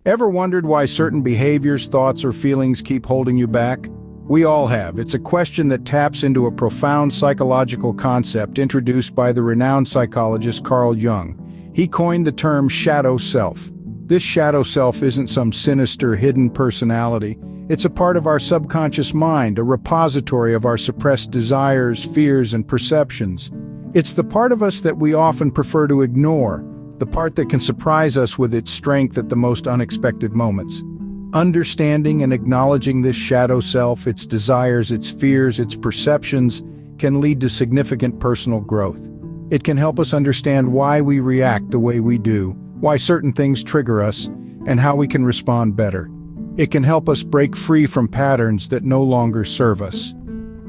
Ever wondered why certain behaviors, thoughts, or feelings keep holding you back? We all have. It's a question that taps into a profound psychological concept introduced by the renowned psychologist Carl Jung. He coined the term shadow self. This shadow self isn't some sinister, hidden personality. It's a part of our subconscious mind, a repository of our suppressed desires, fears, and perceptions. It's the part of us that we often prefer to ignore, the part that can surprise us with its strength at the most unexpected moments. Understanding and acknowledging this shadow self, its desires, its fears, its perceptions, can lead to significant personal growth. It can help us understand why we react the way we do, why certain things trigger us, and how we can respond better. It can help us break free from patterns that no longer serve us.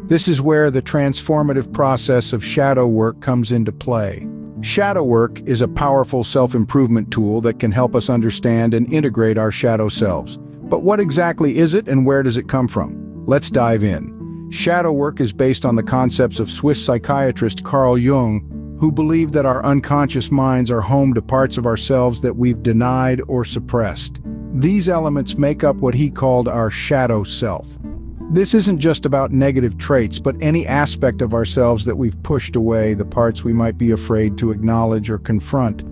This is where the transformative process of shadow work comes into play. Shadow work is a powerful self-improvement tool that can help us understand and integrate our shadow selves. But what exactly is it and where does it come from? Let's dive in. Shadow work is based on the concepts of Swiss psychiatrist Carl Jung, who believed that our unconscious minds are home to parts of ourselves that we've denied or suppressed. These elements make up what he called our shadow self. This isn't just about negative traits, but any aspect of ourselves that we've pushed away, the parts we might be afraid to acknowledge or confront.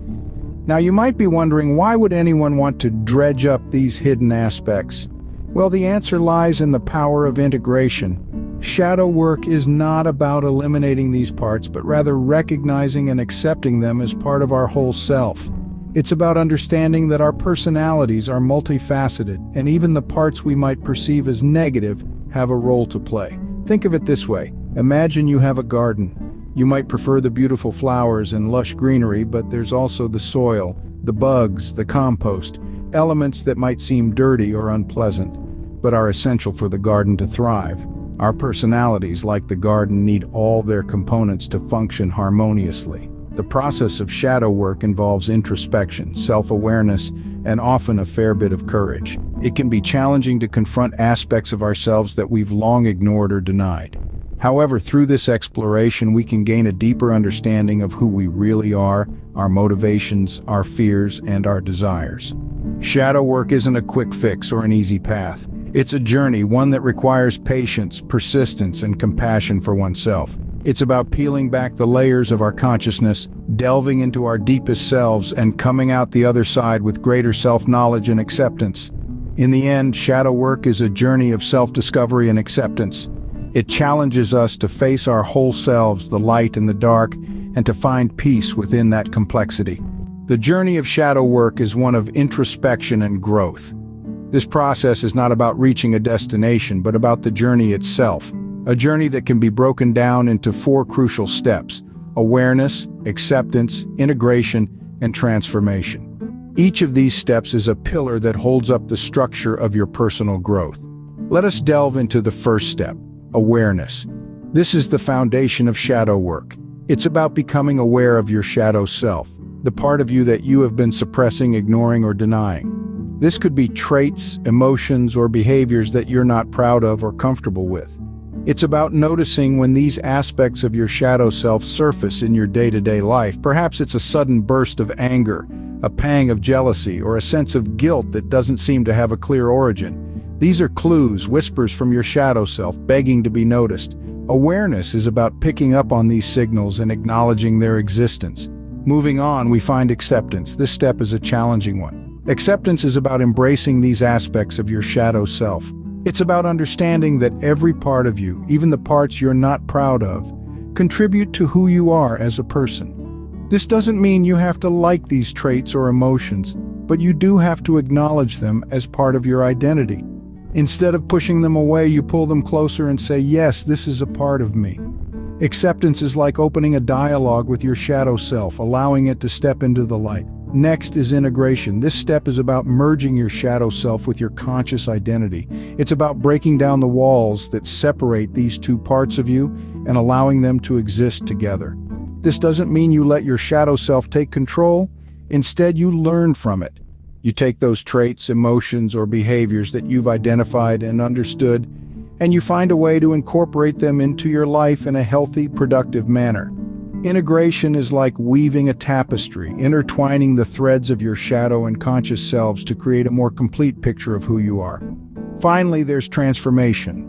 Now, you might be wondering, why would anyone want to dredge up these hidden aspects? Well, the answer lies in the power of integration. Shadow work is not about eliminating these parts, but rather recognizing and accepting them as part of our whole self. It's about understanding that our personalities are multifaceted, and even the parts we might perceive as negative have a role to play. Think of it this way. Imagine you have a garden. You might prefer the beautiful flowers and lush greenery, but there's also the soil, the bugs, the compost, elements that might seem dirty or unpleasant, but are essential for the garden to thrive. Our personalities, like the garden, need all their components to function harmoniously. The process of shadow work involves introspection, self-awareness, and often a fair bit of courage. It can be challenging to confront aspects of ourselves that we've long ignored or denied. However, through this exploration, we can gain a deeper understanding of who we really are, our motivations, our fears, and our desires. Shadow work isn't a quick fix or an easy path. It's a journey, one that requires patience, persistence, and compassion for oneself. It's about peeling back the layers of our consciousness, delving into our deepest selves, and coming out the other side with greater self-knowledge and acceptance. In the end, shadow work is a journey of self-discovery and acceptance. It challenges us to face our whole selves, the light and the dark, and to find peace within that complexity. The journey of shadow work is one of introspection and growth. This process is not about reaching a destination, but about the journey itself. A journey that can be broken down into 4 crucial steps: awareness, acceptance, integration, and transformation. Each of these steps is a pillar that holds up the structure of your personal growth. Let us delve into the first step, awareness. This is the foundation of shadow work. It's about becoming aware of your shadow self, the part of you that you have been suppressing, ignoring, or denying. This could be traits, emotions, or behaviors that you're not proud of or comfortable with. It's about noticing when these aspects of your shadow self surface in your day-to-day life. Perhaps it's a sudden burst of anger, a pang of jealousy, or a sense of guilt that doesn't seem to have a clear origin. These are clues, whispers from your shadow self, begging to be noticed. Awareness is about picking up on these signals and acknowledging their existence. Moving on, we find acceptance. This step is a challenging one. Acceptance is about embracing these aspects of your shadow self. It's about understanding that every part of you, even the parts you're not proud of, contribute to who you are as a person. This doesn't mean you have to like these traits or emotions, but you do have to acknowledge them as part of your identity. Instead of pushing them away, you pull them closer and say, yes, this is a part of me. Acceptance is like opening a dialogue with your shadow self, allowing it to step into the light. Next is integration. This step is about merging your shadow self with your conscious identity. It's about breaking down the walls that separate these 2 parts of you and allowing them to exist together. This doesn't mean you let your shadow self take control. Instead, you learn from it. You take those traits, emotions, or behaviors that you've identified and understood, and you find a way to incorporate them into your life in a healthy, productive manner. Integration is like weaving a tapestry, intertwining the threads of your shadow and conscious selves to create a more complete picture of who you are. Finally, there's transformation.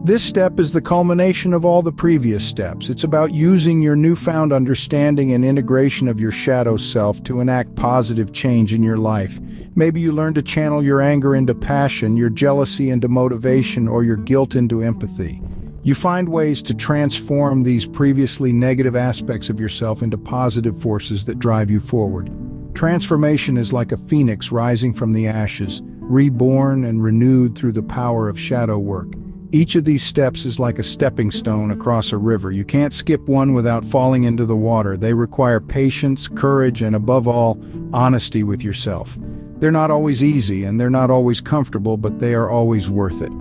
This step is the culmination of all the previous steps. It's about using your newfound understanding and integration of your shadow self to enact positive change in your life. Maybe you learn to channel your anger into passion, your jealousy into motivation, or your guilt into empathy. You find ways to transform these previously negative aspects of yourself into positive forces that drive you forward. Transformation is like a phoenix rising from the ashes, reborn and renewed through the power of shadow work. Each of these steps is like a stepping stone across a river. You can't skip one without falling into the water. They require patience, courage, and above all, honesty with yourself. They're not always easy and they're not always comfortable, but they are always worth it.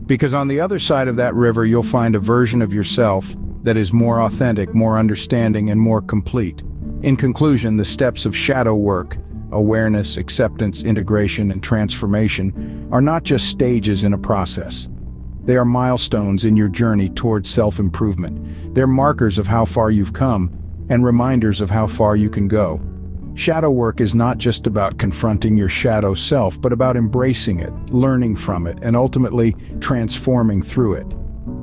Because on the other side of that river, you'll find a version of yourself that is more authentic, more understanding, and more complete. In conclusion, the steps of shadow work, awareness, acceptance, integration, and transformation, are not just stages in a process. They are milestones in your journey towards self-improvement. They're markers of how far you've come and reminders of how far you can go. Shadow work is not just about confronting your shadow self, but about embracing it, learning from it, and ultimately transforming through it.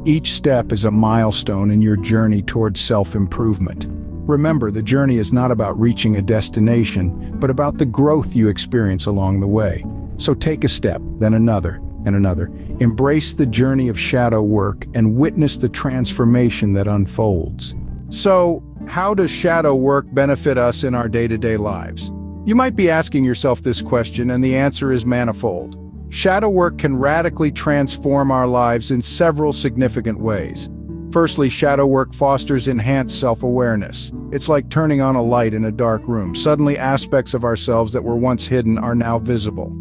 Each step is a milestone in your journey towards self-improvement. Remember, the journey is not about reaching a destination, but about the growth you experience along the way. So take a step, then another, and another. Embrace the journey of shadow work and witness the transformation that unfolds. So, how does shadow work benefit us in our day-to-day lives? You might be asking yourself this question, and the answer is manifold. Shadow work can radically transform our lives in several significant ways. Firstly, shadow work fosters enhanced self-awareness. It's like turning on a light in a dark room. Suddenly, aspects of ourselves that were once hidden are now visible.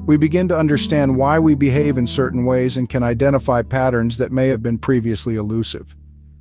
We begin to understand why we behave in certain ways and can identify patterns that may have been previously elusive.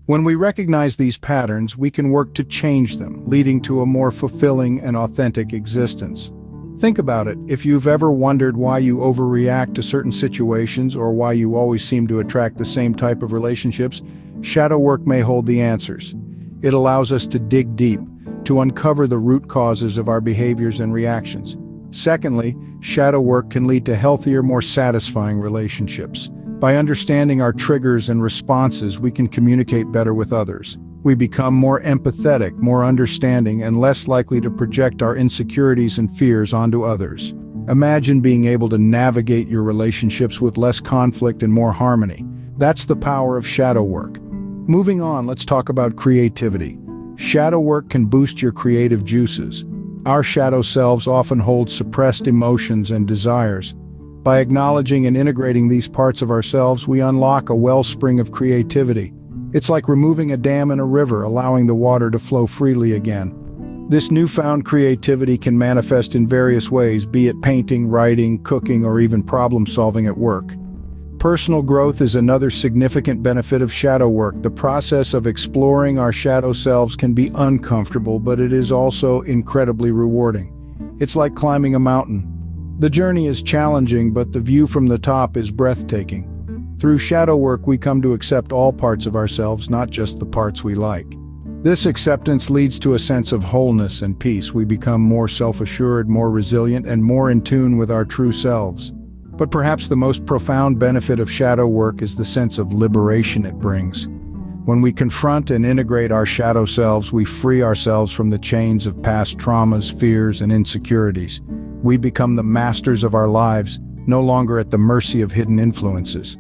When we recognize these patterns, we can work to change them, leading to a more fulfilling and authentic existence. Think about it. If you've ever wondered why you overreact to certain situations or why you always seem to attract the same type of relationships, shadow work may hold the answers. It allows us to dig deep, to uncover the root causes of our behaviors and reactions. Secondly, shadow work can lead to healthier, more satisfying relationships. By understanding our triggers and responses, we can communicate better with others. We become more empathetic, more understanding, and less likely to project our insecurities and fears onto others. Imagine being able to navigate your relationships with less conflict and more harmony. That's the power of shadow work. Moving on, let's talk about creativity. Shadow work can boost your creative juices. Our shadow selves often hold suppressed emotions and desires. By acknowledging and integrating these parts of ourselves, we unlock a wellspring of creativity. It's like removing a dam in a river, allowing the water to flow freely again. This newfound creativity can manifest in various ways, be it painting, writing, cooking, or even problem-solving at work. Personal growth is another significant benefit of shadow work. The process of exploring our shadow selves can be uncomfortable, but it is also incredibly rewarding. It's like climbing a mountain. The journey is challenging, but the view from the top is breathtaking. Through shadow work, we come to accept all parts of ourselves, not just the parts we like. This acceptance leads to a sense of wholeness and peace. We become more self-assured, more resilient, and more in tune with our true selves. But perhaps the most profound benefit of shadow work is the sense of liberation it brings. When we confront and integrate our shadow selves, we free ourselves from the chains of past traumas, fears, and insecurities. We become the masters of our lives, no longer at the mercy of hidden influences.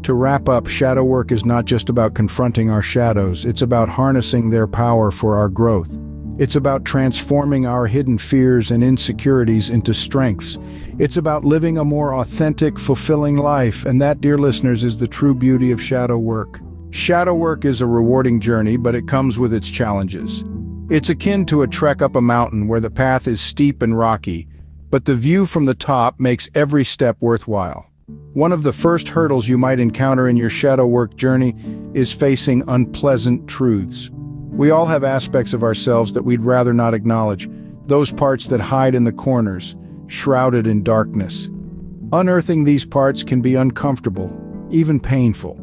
To wrap up, shadow work is not just about confronting our shadows, it's about harnessing their power for our growth. It's about transforming our hidden fears and insecurities into strengths. It's about living a more authentic, fulfilling life, and that, dear listeners, is the true beauty of shadow work. Shadow work is a rewarding journey, but it comes with its challenges. It's akin to a trek up a mountain where the path is steep and rocky, but the view from the top makes every step worthwhile. One of the first hurdles you might encounter in your shadow work journey is facing unpleasant truths. We all have aspects of ourselves that we'd rather not acknowledge, those parts that hide in the corners, shrouded in darkness. Unearthing these parts can be uncomfortable, even painful.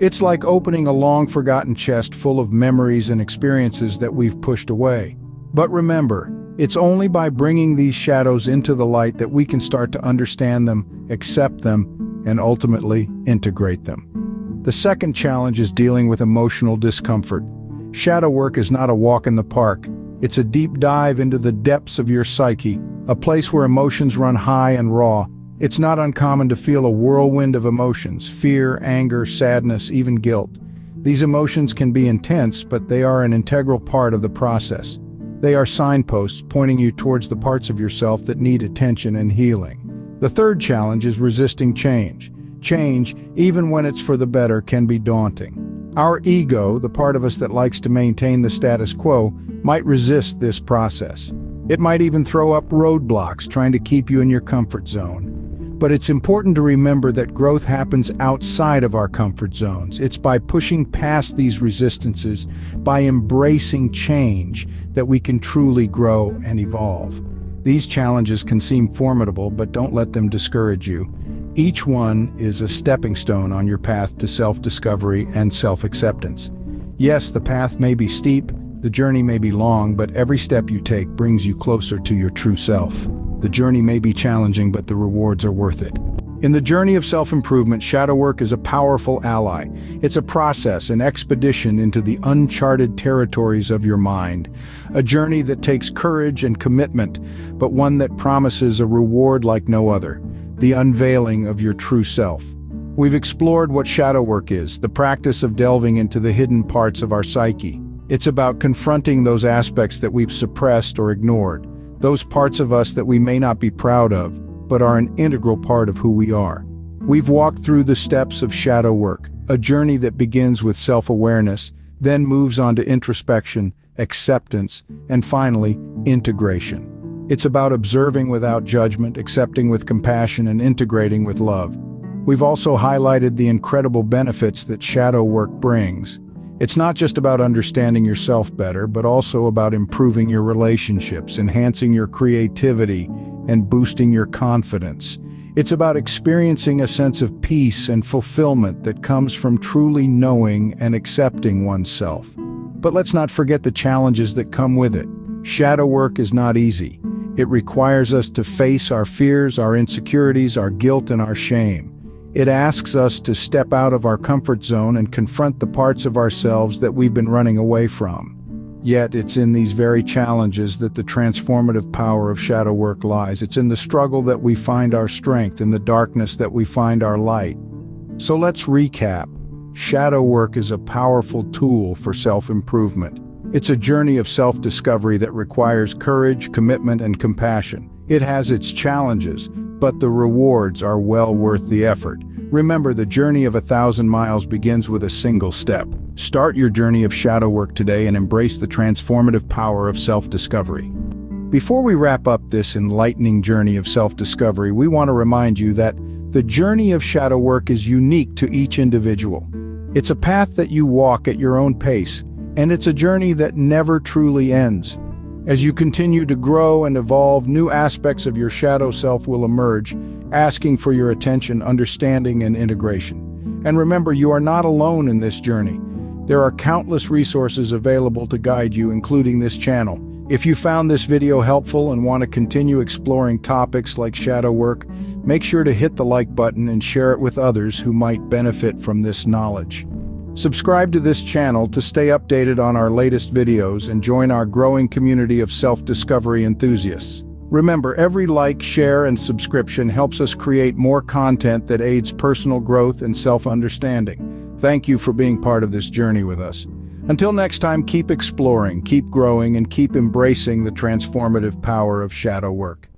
It's like opening a long-forgotten chest full of memories and experiences that we've pushed away. But remember, it's only by bringing these shadows into the light that we can start to understand them, accept them, and ultimately integrate them. The second challenge is dealing with emotional discomfort. Shadow work is not a walk in the park. It's a deep dive into the depths of your psyche, a place where emotions run high and raw. It's not uncommon to feel a whirlwind of emotions: fear, anger, sadness, even guilt. These emotions can be intense, but they are an integral part of the process. They are signposts pointing you towards the parts of yourself that need attention and healing. The third challenge is resisting change. Change, even when it's for the better, can be daunting. Our ego, the part of us that likes to maintain the status quo, might resist this process. It might even throw up roadblocks, trying to keep you in your comfort zone. But it's important to remember that growth happens outside of our comfort zones. It's by pushing past these resistances, by embracing change, that we can truly grow and evolve. These challenges can seem formidable, but don't let them discourage you. Each one is a stepping stone on your path to self-discovery and self-acceptance. Yes, the path may be steep, the journey may be long, but every step you take brings you closer to your true self. The journey may be challenging, but the rewards are worth it. In the journey of self-improvement, shadow work is a powerful ally. It's a process, an expedition into the uncharted territories of your mind. A journey that takes courage and commitment, but one that promises a reward like no other: the unveiling of your true self. We've explored what shadow work is, the practice of delving into the hidden parts of our psyche. It's about confronting those aspects that we've suppressed or ignored, those parts of us that we may not be proud of, but are an integral part of who we are. We've walked through the steps of shadow work, a journey that begins with self-awareness, then moves on to introspection, acceptance, and finally, integration. It's about observing without judgment, accepting with compassion, and integrating with love. We've also highlighted the incredible benefits that shadow work brings. It's not just about understanding yourself better, but also about improving your relationships, enhancing your creativity, and boosting your confidence. It's about experiencing a sense of peace and fulfillment that comes from truly knowing and accepting oneself. But let's not forget the challenges that come with it. Shadow work is not easy. It requires us to face our fears, our insecurities, our guilt, and our shame. It asks us to step out of our comfort zone and confront the parts of ourselves that we've been running away from. Yet it's in these very challenges that the transformative power of shadow work lies. It's in the struggle that we find our strength, in the darkness that we find our light. So let's recap. Shadow work is a powerful tool for self-improvement. It's a journey of self-discovery that requires courage, commitment, and compassion. It has its challenges, but the rewards are well worth the effort. Remember, the journey of 1,000 miles begins with a single step. Start your journey of shadow work today and embrace the transformative power of self-discovery. Before we wrap up this enlightening journey of self-discovery, we want to remind you that the journey of shadow work is unique to each individual. It's a path that you walk at your own pace, and it's a journey that never truly ends. As you continue to grow and evolve, new aspects of your shadow self will emerge, asking for your attention, understanding, and integration. And remember, you are not alone in this journey. There are countless resources available to guide you, including this channel. If you found this video helpful and want to continue exploring topics like shadow work, make sure to hit the like button and share it with others who might benefit from this knowledge. Subscribe to this channel to stay updated on our latest videos and join our growing community of self-discovery enthusiasts. Remember, every like, share, and subscription helps us create more content that aids personal growth and self-understanding. Thank you for being part of this journey with us. Until next time, keep exploring, keep growing, and keep embracing the transformative power of shadow work.